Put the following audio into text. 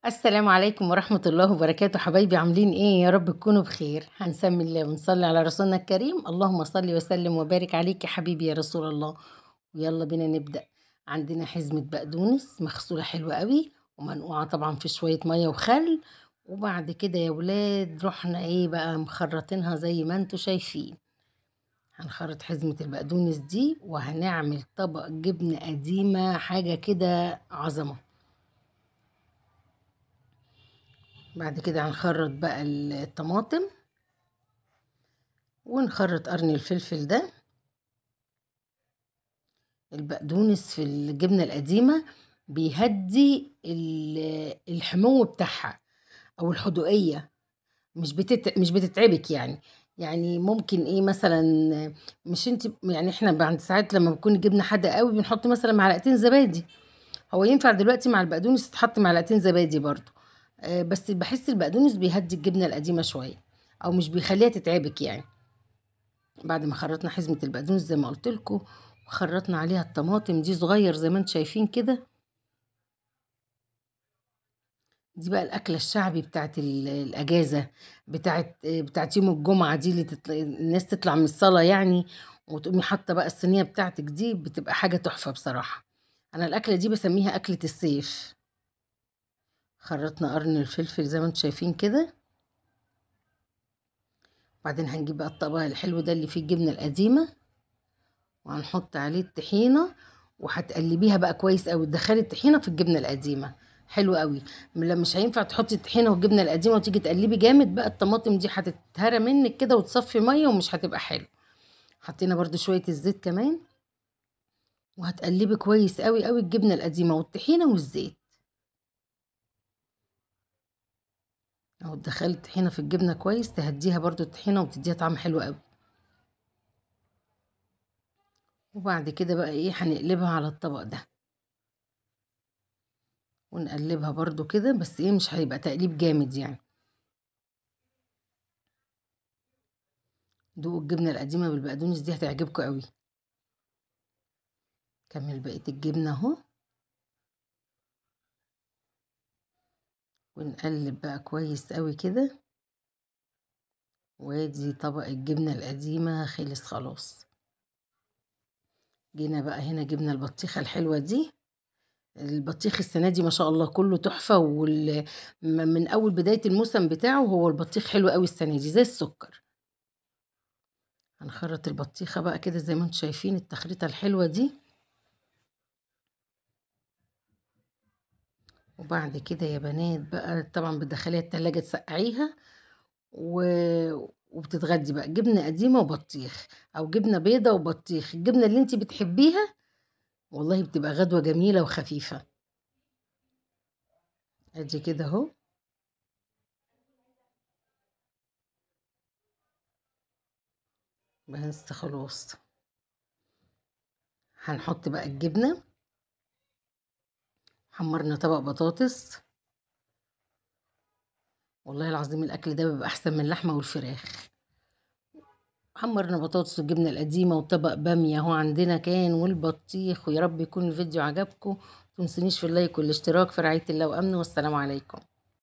السلام عليكم ورحمة الله وبركاته. حبايبي عاملين ايه؟ يا رب تكونوا بخير. هنسمي الله ونصلي على رسولنا الكريم. اللهم صل وسلم وبارك عليك يا حبيبي يا رسول الله. ويلا بينا نبدأ. عندنا حزمة بقدونس مغسولة حلوة قوي ومنقوعة طبعا في شوية مية وخل. وبعد كده يا ولاد رحنا ايه بقى مخرطينها زي ما انتوا شايفين. هنخرط حزمة البقدونس دي وهنعمل طبق جبنة قديمة، حاجة كده عظمة. بعد كده هنخرط بقى الطماطم ونخرط قرن الفلفل ده. البقدونس في الجبنة القديمة بيهدي الحمو بتاعها او الحدوقية. مش بتتعبك يعني ممكن ايه مثلا. مش انت يعني احنا بعد ساعات لما بتكون الجبنة حادة قوي بنحط مثلا معلقتين زبادي. هو ينفع دلوقتي مع البقدونس تحط معلقتين زبادي برضو. بس بحس البقدونس بيهدي الجبنة القديمة شوية، او مش بيخليها تتعبك يعني. بعد ما خرطنا حزمة البقدونس زي ما قلت لكم وخرطنا عليها الطماطم دي صغير زي ما انتم شايفين كده. دي بقى الأكلة الشعبي بتاعت الأجازة، بتاعت يوم الجمعة دي اللي الناس تطلع من الصلاة يعني. وتقومي حاطة بقى الصينية بتاعتك دي، بتبقى حاجة تحفة بصراحة. أنا الأكلة دي بسميها أكلة الصيف. خرطنا قرن الفلفل زي ما انتم شايفين كده. بعدين هنجيب بقى الطبق الحلو ده اللي فيه الجبنة القديمة وهنحط عليه الطحينة. وهتقلبيها بقى كويس قوي، تدخلي الطحينة في الجبنة القديمة. حلو قوي. لا مش هينفع تحطي الطحينة والجبنة القديمة وتيجي تقلبي جامد، بقى الطماطم دي هتتهرى منك كده وتصفي مية ومش هتبقى حلو. حطينا برضو شوية الزيت كمان. وهتقلبي كويس قوي قوي الجبنة القديمة والطحينة والزيت. اهو تدخلي الطحينة في الجبنة كويس، تهديها برضو الطحينة وتديها طعم حلو قوي. وبعد كده بقى ايه هنقلبها على الطبق ده ونقلبها برضو كده، بس ايه مش هيبقى تقليب جامد يعني. دوقوا الجبنة القديمة بالبقدونس دي هتعجبكم قوي. كمل بقية الجبنة اهو. ونقلب بقى كويس قوي كده. وادي طبق الجبنة القديمة خلص خلاص. جينا بقى هنا جبنا البطيخة الحلوة دي. البطيخ السنة دي ما شاء الله كله تحفة، من أول بداية الموسم بتاعه هو البطيخ حلو قوي السنة دي زي السكر. هنخرط البطيخة بقى كده زي ما انتم شايفين التخريطة الحلوة دي. وبعد كده يا بنات بقى طبعا بتدخليها التلاجة تسقعيها و... وبتتغدي بقى جبنة قديمة وبطيخ، أو جبنة بيضة وبطيخ، الجبنة اللي انتي بتحبيها. والله بتبقى غدوة جميلة وخفيفة. ادي كده اهو. بس خلاص. هنحط بقى الجبنة. حمرنا طبق بطاطس. والله العظيم الأكل ده بيبقى أحسن من اللحمة والفراخ. حمرنا بطاطس والجبنة القديمة وطبق بامية اهو عندنا كان والبطيخ. ويا رب يكون الفيديو عجبكم. متنسونيش في اللايك والاشتراك في رعاية الله وأمنه. والسلام عليكم.